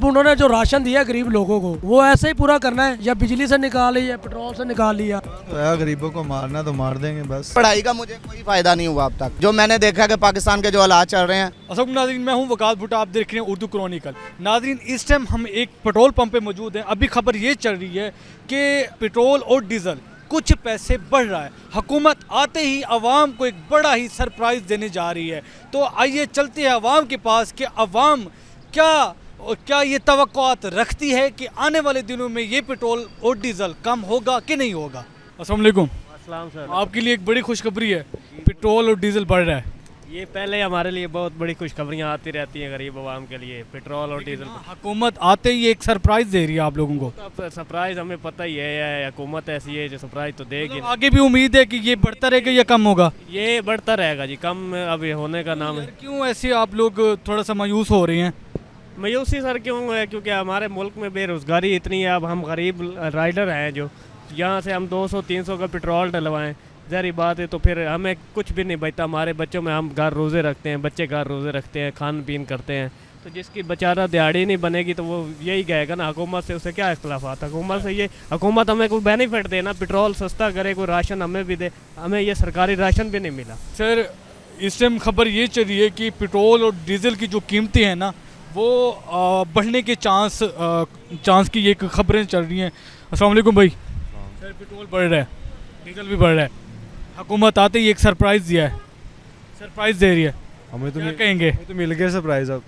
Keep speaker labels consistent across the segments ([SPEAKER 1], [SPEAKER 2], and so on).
[SPEAKER 1] उन्होंने जो राशन दिया गरीब लोगों को वो ऐसे ही पूरा करना है, या बिजली से निकाल लिया या पेट्रोल से निकाल लिया।
[SPEAKER 2] तो यार गरीबों को मारना तो मार देंगे बस।
[SPEAKER 3] पढ़ाई का मुझे कोई फायदा नहीं हुआ अब तक। जो मैंने देखा कि पाकिस्तान के जो हालात चल रहे हैं।
[SPEAKER 4] असलम नाज़रीन, मैं हूं वकास भुट्टा, आप देख रहे हैं उर्दू क्रॉनिकल। नाज़रीन, इस टाइम हम एक पेट्रोल पंप पे मौजूद हैं। अभी खबर ये चल रही है कि पेट्रोल और डीजल कुछ पैसे बढ़ रहा है। हुकूमत आते ही आवाम को एक बड़ा ही सरप्राइज़ देने जा रही है। तो आइए चलते हैं आवाम के पास कि आवाम क्या ये तवक्कुआत रखती है कि आने वाले दिनों में ये पेट्रोल और डीजल कम होगा कि नहीं होगा। अस्सलाम वालेकुम।
[SPEAKER 5] अस्सलाम सर।
[SPEAKER 4] आपके लिए एक बड़ी खुशखबरी है, पेट्रोल और डीजल बढ़ रहा है।
[SPEAKER 5] ये पहले हमारे लिए बहुत बड़ी खुशखबरियाँ आती रहती हैं गरीब आवाम के लिए, पेट्रोल और डीजल।
[SPEAKER 4] हुकूमत आते ही एक सरप्राइज दे रही है आप लोगों को।
[SPEAKER 5] अब सरप्राइज हमें पता ही है, हुकूमत ऐसी है जो सरप्राइज तो देगी।
[SPEAKER 4] मतलब आगे भी उम्मीद है कि ये बढ़ता रहेगा या कम होगा?
[SPEAKER 5] ये बढ़ता रहेगा जी, कम अभी होने का नाम है।
[SPEAKER 4] क्यों ऐसे आप लोग थोड़ा सा मायूस हो रहे हैं?
[SPEAKER 5] मायूसी सर क्यों है? क्योंकि हमारे मुल्क में बेरोज़गारी इतनी है। अब हम गरीब राइडर हैं, जो यहाँ से हम 200-300 का पेट्रोल डलवाएँ, ज़ाहिर बात है तो फिर हमें कुछ भी नहीं बचता। हमारे बच्चों में हम घर रोज़े रखते हैं, बच्चे घर रोज़े रखते हैं, खान पीन करते हैं। तो जिसकी बेचारा दिहाड़ी नहीं बनेगी तो वो यही कहेगा ना हुकूमत से, उससे क्या इख्तलाफात है? हुकूमत से ये, हुकूमत हमें कोई बेनिफिट दे ना, पेट्रोल सस्ता करे, कोई राशन हमें भी दे। हमें ये सरकारी राशन भी नहीं मिला।
[SPEAKER 4] सर, इस टाइम खबर ये चल रही है कि पेट्रोल और डीजल की जो कीमतें हैं ना वो बढ़ने के चांस की ये खबरें चल रही हैं। अस्सलाम वालेकुम भाई। सर, पेट्रोल बढ़ रहा है, डीजल भी बढ़ रहा है। हुकूमत आते ही एक सरप्राइज़ दिया है, सरप्राइज़ दे रही है।
[SPEAKER 2] हमें तो
[SPEAKER 4] क्या कहेंगे?
[SPEAKER 2] तो मिल गया सरप्राइज। अब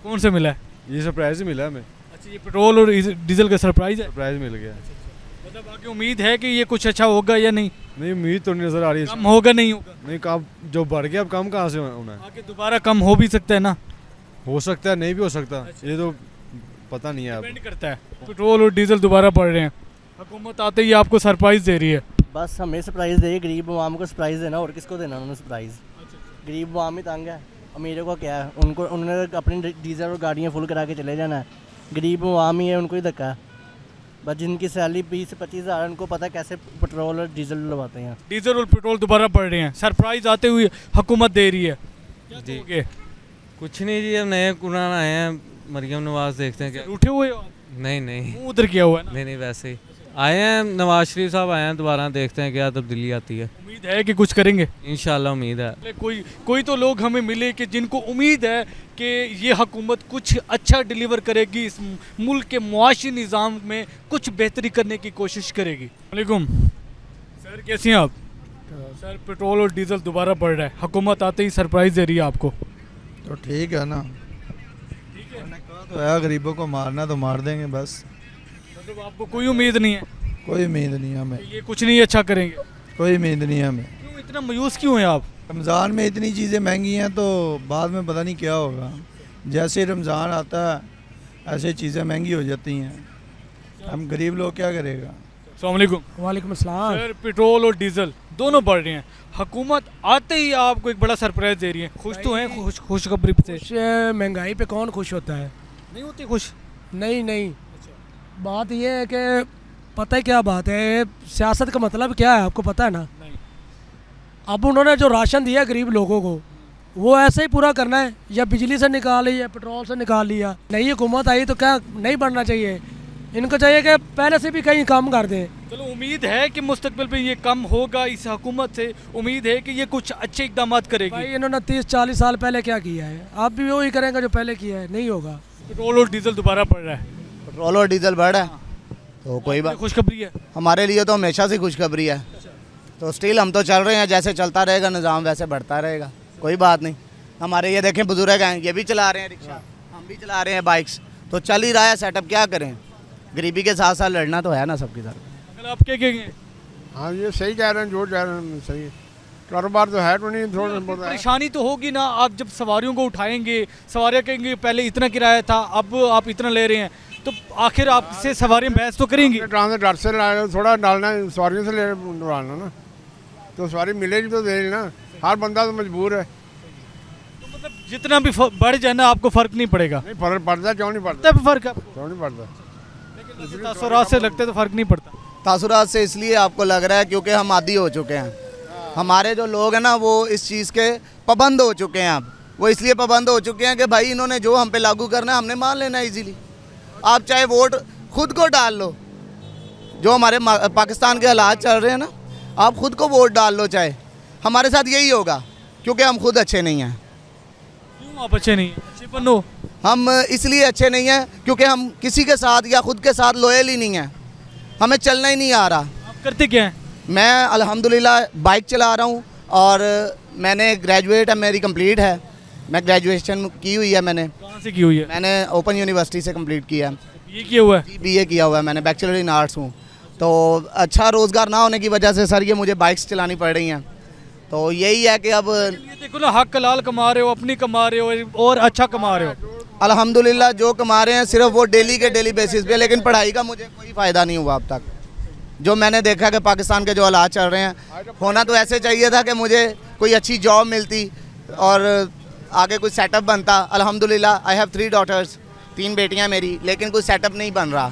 [SPEAKER 4] कौन से मिला है?
[SPEAKER 2] ये सरप्राइज ही मिला हमें।
[SPEAKER 4] अच्छा, ये पेट्रोल और डीजल का सरप्राइज़ है।
[SPEAKER 2] सरप्राइज मिल गया।
[SPEAKER 4] मतलब आगे उम्मीद है कि ये कुछ अच्छा होगा या नहीं?
[SPEAKER 2] नहीं, उम्मीद तो नहीं नजर आ रही है।
[SPEAKER 4] कम होगा नहीं होगा?
[SPEAKER 2] नहीं, कब जो बढ़ गया अब कम कहाँ से होना है?
[SPEAKER 4] आगे दोबारा कम हो भी सकता है ना?
[SPEAKER 2] हो सकता है, नहीं भी हो सकता। ये तो पता नहीं है अब।
[SPEAKER 4] डिपेंड करता है। पेट्रोल और डीजल दोबारा बढ़ रहे हैं, हुकूमत आते ही आपको सरप्राइज़ दे रही है।
[SPEAKER 6] बस हमें सरप्राइज़ दे, गरीब आवाम को सरप्राइज़ देना, और किसको देना उन्होंने सरप्राइज़? गरीब आवाम ही तंग है, अमीरों को क्या है? उन्होंने अपनी डीजल और गाड़ियाँ फुल करा के चले जाना है। गरीब आवाम ही है, उनको ही धक्का है। बस जिनकी सैलरी 20 से 25 हज़ार, उनको पता है कैसे पेट्रोल और डीजल लगवाते हैं।
[SPEAKER 4] डीजल और पेट्रोल दोबारा बढ़ रहे हैं, सरप्राइज़ आते हुए हुकूमत दे रही है। क्या
[SPEAKER 7] जी।
[SPEAKER 4] कहोगे?
[SPEAKER 7] कुछ नहीं जी, अब नए कुरान आए हैं, मरियम नवाज देखते हैं क्या।
[SPEAKER 4] उठे हुए हो आप?
[SPEAKER 7] नहीं नहीं
[SPEAKER 4] मुंह उधर किया हुआ है ना?
[SPEAKER 7] नहीं नहीं, वैसे ही आए हैं। नवाज शरीफ साहब आए हैं दोबारा, देखते हैं क्या तब्दीली आती है।
[SPEAKER 4] उम्मीद है कि कुछ करेंगे?
[SPEAKER 7] इंशाल्लाह उम्मीद है।
[SPEAKER 4] कोई तो लोग हमें मिले कि जिनको उम्मीद है कि ये हुकूमत कुछ अच्छा डिलीवर करेगी, इस मुल्क के मुआशी निज़ाम में कुछ बेहतरी करने की कोशिश करेगी। वालेकुम सर, कैसे हैं आप? सर, पेट्रोल और डीजल दोबारा बढ़ रहा है, हुकूमत आते ही सरप्राइज़ दे रही है आपको।
[SPEAKER 2] तो ठीक है ना, तो यार गरीबों को मारना तो मार देंगे बस।
[SPEAKER 4] मतलब आपको कोई उम्मीद नहीं है?
[SPEAKER 2] कोई उम्मीद नहीं है हमें,
[SPEAKER 4] कि ये कुछ नहीं अच्छा करेंगे?
[SPEAKER 2] कोई उम्मीद नहीं है हमें।
[SPEAKER 4] क्यों इतना मायूस क्यों हैं आप?
[SPEAKER 2] रमज़ान में इतनी चीज़ें महंगी हैं तो बाद में पता नहीं क्या होगा। जैसे रमज़ान आता है ऐसे चीज़ें महंगी हो जाती हैं, हम गरीब लोग क्या करेगा।
[SPEAKER 4] अस्सलाम वालेकुम।
[SPEAKER 1] वालेकुम अस्सलाम।
[SPEAKER 4] सर, पेट्रोल और डीजल दोनों बढ़ रहे हैं, हुकूमत आते ही आपको एक बड़ा सरप्राइज दे रही है। खुश तो हैं? खुशखबरी से?
[SPEAKER 1] महंगाई पे कौन खुश होता है?
[SPEAKER 4] नहीं होती खुश?
[SPEAKER 1] नहीं, बात ये है कि पता है क्या बात है, सियासत का मतलब क्या है आपको पता है ना?
[SPEAKER 4] नहीं।
[SPEAKER 1] अब उन्होंने जो राशन दिया गरीब लोगों को वो ऐसे ही पूरा करना है, या बिजली से निकाल लिया या पेट्रोल से निकाल लिया। नई हुकूमत आई तो क्या नहीं बढ़ना चाहिए? इनको चाहिए कि पहले से भी कहीं काम कर दें।
[SPEAKER 4] चलो, उम्मीद है कि मुस्तकबिल में ये कम होगा। इस हुकूमत से उम्मीद है कि ये कुछ अच्छे इकदाम करेगी।
[SPEAKER 1] भाई इन्होंने 30-40 साल पहले क्या किया है, आप भी वही करेंगे जो पहले किया है? नहीं होगा।
[SPEAKER 4] पेट्रोल और डीजल दोबारा बढ़ रहा है,
[SPEAKER 3] पेट्रोल और डीजल बढ़ रहा है तो कोई बात,
[SPEAKER 4] खुशखबरी है
[SPEAKER 3] हमारे लिए तो हमेशा से खुशखबरी है। तो स्टिल हम तो चल रहे हैं, जैसे चलता रहेगा निज़ाम वैसे बढ़ता रहेगा, कोई बात नहीं। हमारे ये देखें बुजुर्ग हैं, ये भी चला रहे हैं रिक्शा, हम भी चला रहे हैं बाइक्स, तो चल ही रहा है सेटअप। क्या करें, गरीबी के साथ साथ लड़ना तो है ना सबके साथ।
[SPEAKER 4] अगर आप क्या कहेंगे?
[SPEAKER 8] हाँ, ये सही कह रहे हैं, जो कह रहे हैं सही। कारोबार तो है तो नहीं, थोड़ा बहुत है।
[SPEAKER 4] परेशानी तो होगी ना, आप जब सवारियों को उठाएंगे, सवारियाँ कहेंगे पहले इतना किराया था, अब आप इतना ले रहे हैं, तो आखिर आपसे सवारियाँ बहस तो करेंगी।
[SPEAKER 8] ट्रांसपोर्ट डर से थोड़ा डालना, सवारियों से ले डालना ना, तो सवारी मिलेगी तो दे ना। हर बंदा तो मजबूर है।
[SPEAKER 4] तो मतलब जितना भी बढ़ जाए ना, आपको फर्क नहीं पड़ेगा?
[SPEAKER 8] नहीं, फर्क पड़ता, क्यों नहीं पड़ता?
[SPEAKER 4] तब फर्क
[SPEAKER 8] क्यों नहीं पड़ता?
[SPEAKER 4] तासुरात से लगता है तो फर्क नहीं पड़ता।
[SPEAKER 3] तासुरात से इसलिए आपको लग रहा है क्योंकि हम आदी हो चुके हैं। हमारे जो लोग हैं ना वो इस चीज़ के पाबंद हो चुके हैं। अब वो इसलिए पाबंद हो चुके हैं कि भाई इन्होंने जो हम पे लागू करना है हमने मान लेना इजीली। आप चाहे वोट खुद को डाल लो, जो हमारे पाकिस्तान के हालात चल रहे हैं ना, आप खुद को वोट डाल लो चाहे, हमारे साथ यही होगा, क्योंकि हम खुद अच्छे नहीं हैं।
[SPEAKER 4] क्यों आप अच्छे नहीं हैं? अच्छे बनो।
[SPEAKER 3] हम इसलिए अच्छे नहीं हैं क्योंकि हम किसी के साथ या खुद के साथ लॉयल ही नहीं हैं, हमें चलना ही नहीं आ रहा।
[SPEAKER 4] आप करते क्या हैं?
[SPEAKER 3] मैं अल्हम्दुलिल्लाह बाइक चला रहा हूँ और मैंने ग्रेजुएट है, मेरी कंप्लीट है, मैं ग्रेजुएशन की हुई है।
[SPEAKER 4] कहाँ से की हुई है?
[SPEAKER 3] मैंने ओपन यूनिवर्सिटी से कंप्लीट किया है।
[SPEAKER 4] ये किया हुआ है?
[SPEAKER 3] बीए किया हुआ है मैंने, बैचलर इन आर्ट्स हूँ। तो अच्छा रोज़गार ना होने की वजह से सर ये मुझे बाइक्स चलानी पड़ रही हैं। तो यही है कि अब
[SPEAKER 4] ये देखो ना, हक हलाल कमा रहे हो, अपनी कमा रहे हो और अच्छा कमा रहे हो।
[SPEAKER 3] अल्हम्दुलिल्लाह जो कमा रहे हैं सिर्फ वो डेली के डेली बेसिस पे, लेकिन पढ़ाई का मुझे कोई फ़ायदा नहीं हुआ अब तक। जो मैंने देखा कि पाकिस्तान के जो हालात चल रहे हैं, होना तो ऐसे चाहिए था कि मुझे कोई अच्छी जॉब मिलती और आगे कुछ सेटअप बनता। अल्हम्दुलिल्लाह आई हैव 3 डॉटर्स, 3 बेटियां मेरी, लेकिन कुछ सेटअप नहीं बन रहा।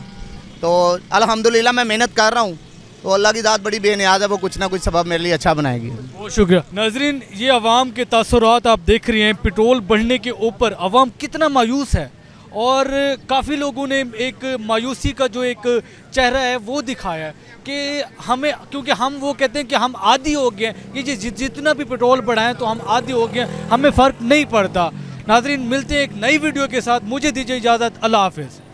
[SPEAKER 3] तो अल्हम्दुलिल्लाह मैं मेहनत कर रहा हूँ, तो अल्लाह की दात बड़ी बेनियाज है, वो कुछ ना कुछ सबब मेरे लिए अच्छा बनाएगी।
[SPEAKER 4] बहुत शुक्रिया। नाजरीन, ये अवाम के तासुरात आप देख रहे हैं। पेट्रोल बढ़ने के ऊपर अवाम कितना मायूस है और काफ़ी लोगों ने एक मायूसी का जो एक चेहरा है वो दिखाया है कि हमें, क्योंकि हम वो कहते हैं कि हम आदी हो गए हैं, ये जितना भी पेट्रोल बढ़ाएं तो हम आदी हो गए हैं, हमें फ़र्क नहीं पड़ता। नाजरीन, मिलते हैं एक नई वीडियो के साथ, मुझे दीजिए इजाज़त, अल्लाह हाफिज़।